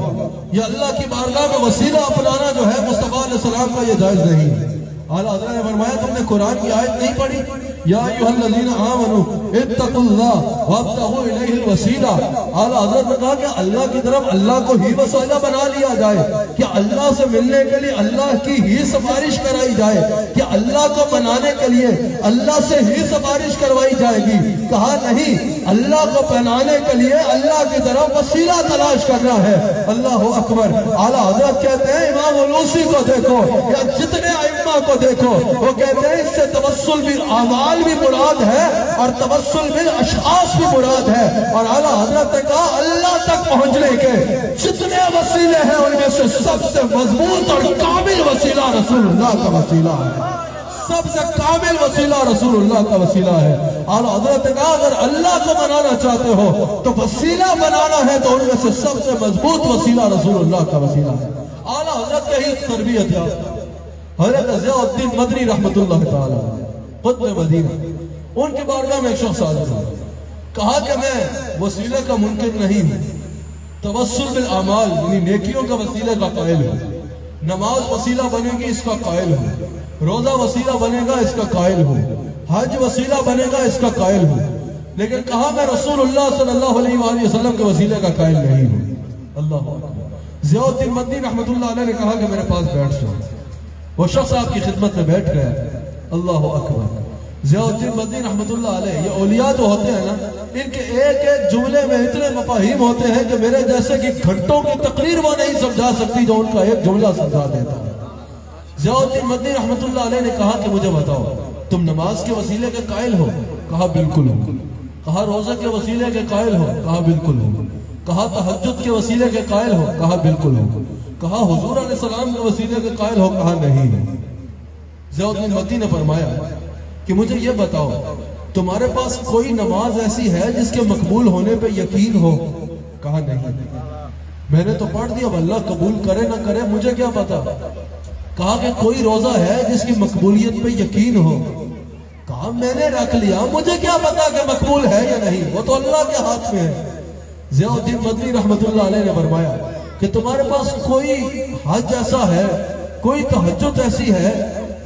یا اللہ کی بارگاہ میں وسیلہ اپنانا جو ہے مصطفیٰ علیہ السلام کا یہ جائز نہیں ہے. اعلیٰ حضرت نے فرمایا تم نے قرآن کی آیت نہیں پڑھی؟ یا ایھا الذین آمنوا اتقوا اللہ وابتغوا الیہ الوسیلہ. اعلیٰ حضرت نے کہا کہ اللہ کی طرف اللہ کو ہی وسیلہ بنا لیا جائے، کہ اللہ سے ملنے کے لیے اللہ کی ہی سفارش کرائی جائے، کہ اللہ کو بنانے کے لیے اللہ سے ہی سفارش کروائی جائے گی. کہا نہیں، اللہ کو بنانے کے لیے اللہ کی طرف وسیلہ تلاش کرنا ہے. اللہ اکبر. اعلیٰ حضرت کہتے ہیں امام علوسی کو دیکھو یا جتنے ائمہ کو دیکھو، وہ کہتے ہیں اس سے توسل بالاعمال بھی مراد ہے اور توسل بالاشخاص بھی مراد ہے. اور اعلیٰ حضرت نے کہا اللہ تک پہنچنے کے جتنے وسیلے ہیں ان میں سے سب سے مضبوط اور کامل وسیلہ رسول اللہ کا وسیلہ ہے. سب سے کامل وسیلہ رسول اللہ کا وسیلہ ہے. اعلیٰ حضرت نے کہا اگر اللہ کو بنانا چاہتے ہو تو وسیلہ بنانا ہے تو ان میں سے سب سے مضبوط وسیلہ رسول اللہ کا وسیلہ ہے. اعلیٰ حضرت کا ہی تربیت یافتہ حضرت ضیاء الدین مدنی رحمت اللہ تعالی قطب مدینہ، ان کے بارگاہ میں ایک شخص حاضر ہوا، کہا کہ میں وسیلے کا منکر نہیں ہوں، توسل بالاعمال یعنی نیکیوں کا وسیلے کا قائل ہوں، نماز وسیلہ بنے گی اس کا قائل ہوں، روزہ وسیلہ بنے گا اس کا قائل ہوں، حج وسیلہ بنے گا اس کا قائل ہوں، لیکن کہا میں رسول اللہ صلی اللہ علیہ وآلہ وسلم کے وسیلے کا قائل نہیں ہوں. اللہ اکبر. ضیاء الدین مدنی رحمت اللہ علیہ نے کہا کہ میرے پاس بیٹھ جاؤ. وہ شخص آپ کی خدمت میں بیٹھ گیا. اللہ اکبر. ضیاء الدین مدنی رحمت اللہ علیہ، یہ اولیاء جو ہوتے ہیں نا، ان کے ایک ایک جملے میں اتنے مفاہیم ہوتے ہیں کہ میرے جیسے کہ گھنٹوں کی تقریر وہ نہیں سمجھا سکتی جو ان کا ایک جملہ سمجھا دیتا ہے. ضیاء الدین مدنی رحمت اللہ علیہ نے کہا کہ مجھے بتاؤ تم نماز کے وسیلے کے قائل ہو؟ کہا بالکل ہوں. کہا روزہ کے وسیلے کے قائل ہو؟ کہا بالکل ہوں. کہا تہجد کے وسیلے کے قائل ہو؟ کہا بالکل ہوں. کہا حضور علیہ السلام کے وسیلے کے قائل ہو؟ کہا نہیں. ضیاء الدین مدنی نے فرمایا کہ مجھے یہ بتاؤ تمہارے پاس کوئی نماز ایسی ہے جس کے مقبول ہونے پہ یقین ہو؟ کہا نہیں. میں نے تو پڑھ دیا، اب اللہ قبول کرے نہ کرے مجھے کیا پتا. کہا کہ کوئی روزہ ہے جس کی مقبولیت پہ یقین ہو؟ کہا میں نے رکھ لیا، مجھے کیا پتا کہ مقبول ہے یا نہیں، وہ تو اللہ کے ہاتھ میں ہے. ضیاء الدین مدنی رحمت اللہ علیہ نے فرمایا کہ تمہارے پاس کوئی حج ایسا ہے، کوئی تہجد ایسی ہے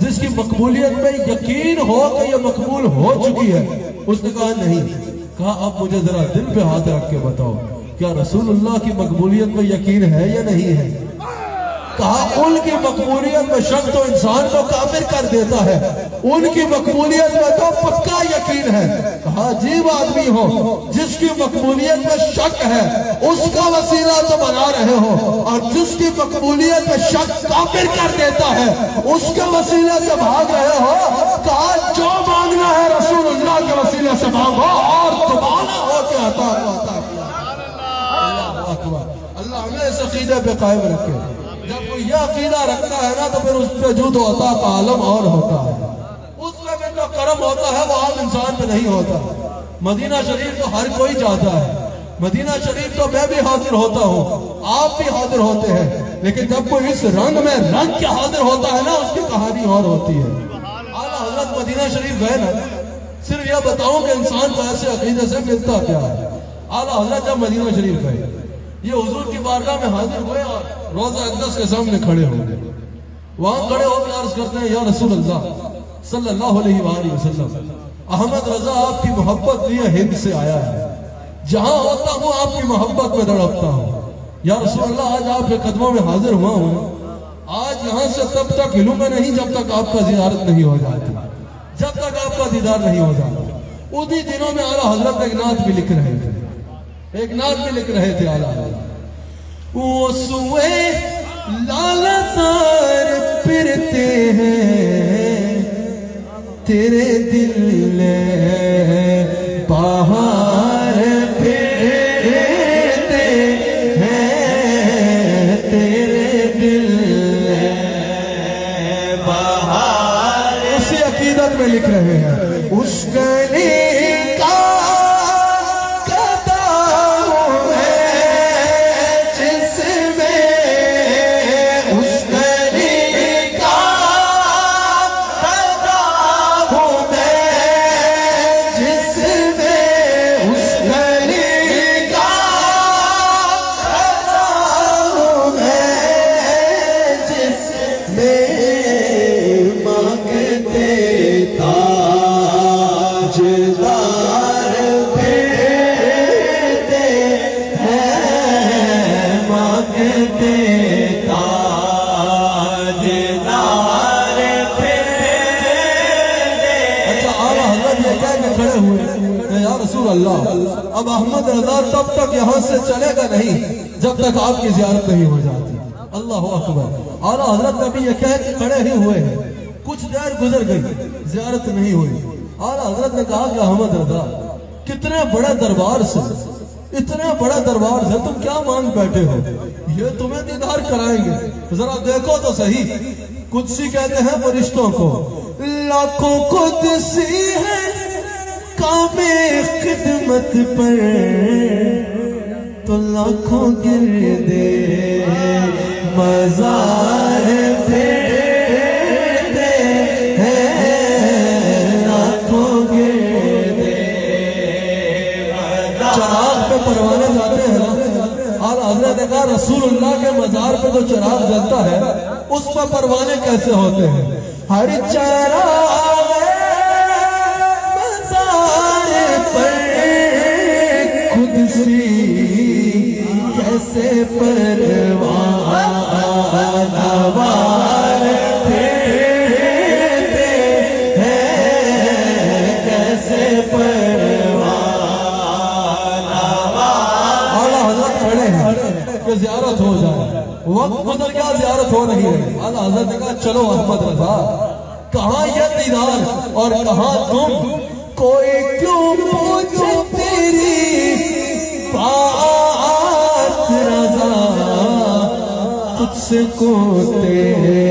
جس کی مقبولیت میں یقین ہو کہ یہ مقبول ہو چکی ہے؟ اس نے کہا نہیں. کہا اب مجھے ذرا دل پہ ہاتھ رکھ کے بتاؤ کیا رسول اللہ کی مقبولیت میں یقین ہے یا نہیں ہے؟ کہا ان کی مقبولیت میں شک تو انسان کو کافر کر دیتا ہے، ان کی مقبولیت میں تو پکا یقین ہے. کہا عجیب آدمی ہو، جس کی مقبولیت میں شک ہے اس کا وسیلہ تو بنا رہے ہو، اور جس کی مقبولیت میں شک کافر کر دیتا ہے اس کے وسیلے سے بھاگ رہے ہو. کہا جو مانگنا ہے رسول اللہ کے وسیلے سے مانگو اور دوبارہ ہو کے عطا کیا. اللہ اکبر. اللہ ہمیں اس عقیدے پہ قائم رکھے. جب کوئی یہ عقیدہ رکھتا ہے نا تو پھر اس پہ جود و عطا کا عالم اور ہوتا ہے. اس میں بھی جو کرم ہوتا ہے وہ عام انسان پہ نہیں ہوتا. مدینہ شریف تو ہر کوئی جاتا ہے، مدینہ شریف تو میں بھی حاضر ہوتا ہوں، آپ بھی حاضر ہوتے ہیں، لیکن جب کوئی اس رنگ میں رنگ کے حاضر ہوتا ہے نا اس کی کہانی اور ہوتی ہے. اعلیٰ حضرت مدینہ شریف گئے نا، صرف یہ بتاؤں کہ انسان کو ایسے عقیدے سے ملتا کیا ہے. اعلیٰ حضرت جب مدینہ شریف گئے، یہ حضور کی بارگاہ میں حاضر ہوئے اور روضہ اقدس کے سامنے کھڑے ہو گئے. وہاں کھڑے ہو کے عرض کرتے ہیں یا رسول اللہ صلی اللہ علیہ وآلہ وسلم، احمد رضا آپ کی محبت لیے ہند سے آیا ہے، جہاں ہوتا ہوں آپ کی محبت میں تڑپتا ہوں. یا رسول اللہ آج آپ کے قدموں میں حاضر ہوا ہوں. آج یہاں سے تب تک ہلوں گا نہیں جب تک آپ کا زیارت نہیں ہو جاتی، جب تک آپ کا دیدار نہیں ہو جاتا. انہی دنوں میں اعلیٰ حضرت ایک نعت بھی لکھ رہے تھے، ایک نعت بھی لکھ رہے تھے اعلیٰ حضرت. وہ سوئے لالا سار پھرتے ہیں تیرے دل باہر پھرتے ہیں تیرے دل باہر. اسی عقیدت میں لکھ رہے ہیں اس گلی کا اللہ. اب احمد رضا تب تک یہاں سے چلے گا نہیں جب تک آپ کی زیارت نہیں ہو جاتی. اللہ اکبر. اعلیٰ حضرت نبی یہ کہہ کے کھڑے ہی ہوئے ہیں، کچھ دیر گزر گئی، زیارت نہیں ہوئی. اعلیٰ حضرت نے کہا کہ احمد رضا کتنے بڑے دربار سے، اتنے بڑے دربار سے تم کیا مانگ بیٹھے ہو؟ یہ تمہیں دیدار کرائیں گے، ذرا دیکھو تو صحیح. قدسی کہتے ہیں فرشتوں کو، لاکھوں قدسی ہے کام خدمت پر تو لاکھوں گردے مزار پھرتے ہیں لاکھوں گردے مزار. چراغ پہ پروانے جاتے ہیں نا. اعلیٰ حضرت نے کہا رسول اللہ کے مزار پہ جو چراغ جلتا ہے اس پہ پروانے کیسے ہوتے ہیں؟ ہر چراغ قدسی کیسے پروانہ وار پھرتے ہیں کیسے پروانہ وار. اعلیٰ حضرت کھڑے ہیں کہ زیارت ہو جائے. وقت گزر گیا، زیارت ہو نہیں رہی. اعلیٰ حضرت نے کہا چلو احمد رضا، کہاں یہ دیدار اور کہاں تم؟ کوئی کیوں پوچھے تیری بات رضا، تجھ سے کو تیرے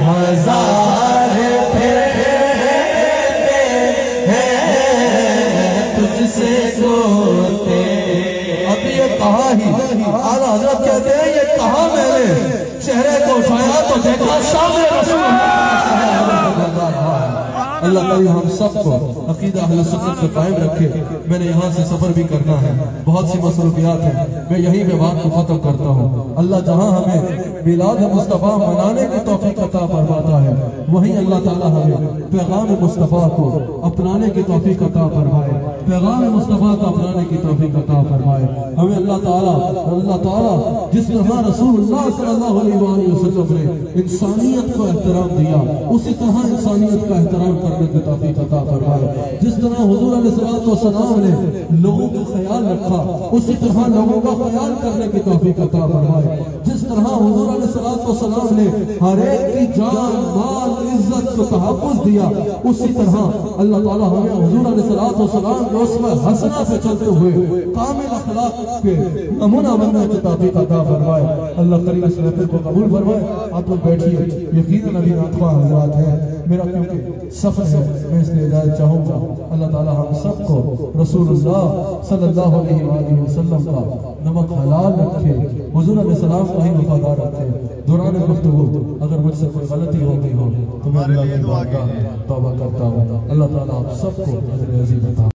ہزار پھرتے ہیں تجھ سے کو تیرے. ابھی یہ کہا ہی اعلیٰ حضرت کہتے ہیں یہ کہا میں نے چہرے کو اٹھایا تو دیکھا سامنے رسول اللہ تعالی ہم سب کو عقیدہ اہل سنت پہ قائم رکھے. میں نے یہاں سے سفر بھی کرنا ہے، بہت سی مصروفیات ہیں، میں یہیں پہ بات کو ختم کرتا ہوں. اللہ جہاں ہمیں میلاد مصطفیٰ منانے کی توفیق عطا فرماتا ہے وہیں اللہ تعالی ہمیں پیغام مصطفیٰ کو اپنانے کی توفیق عطا فرمائے، پیغام مصطفیٰ کو اپنانے کی توفیق عطا فرمائے. ہمیں اللہ تعالی جس طرح رسول اللہ صلی اللہ علیہ وسلم نے انسانیت کو احترام دیا اسی طرح انسانیت کا احترام کرنے کی توفیق عطا فرمائے. جس طرح حضور علیہ السلام نے لوگوں کا خیال رکھا اسی طرح لوگوں کا خیال کرنے کی توفیق عطا فرمائے. جس طرح حضور علیہ السلام نے ہر ایک کی جان مال عزت کو تحفظ دیا اسی طرح اللہ تعالیٰ ہمیں حضور علیہ السلام کے اسوہ حسنہ سے چلتے ہوئے کامل اخلاق کے نمونہ بننے کی توفیق عطا فرمائے. اللہ کریم اس محفل کو قبول فرمائے. آپ لوگ بیٹھیے، یقیناً ابھی ناطقہ حضرات ہے میرا کیونکہ سفر ہے میں اس لیے اجازت چاہوں گا. اللہ تعالیٰ ہم سب کو رسول اللہ صلی اللہ علیہ وآلہ وسلم کا نمک حلال رکھے، حضور علیہ السلام کا ہی وفادار رکھے. دوران گفتگو اگر مجھ سے کوئی غلطی ہوتی ہو تو میں اللہ کی بارگاہ میں توبہ کرتا ہوں. اللہ تعالیٰ آپ سب کو اجر عظیم عطا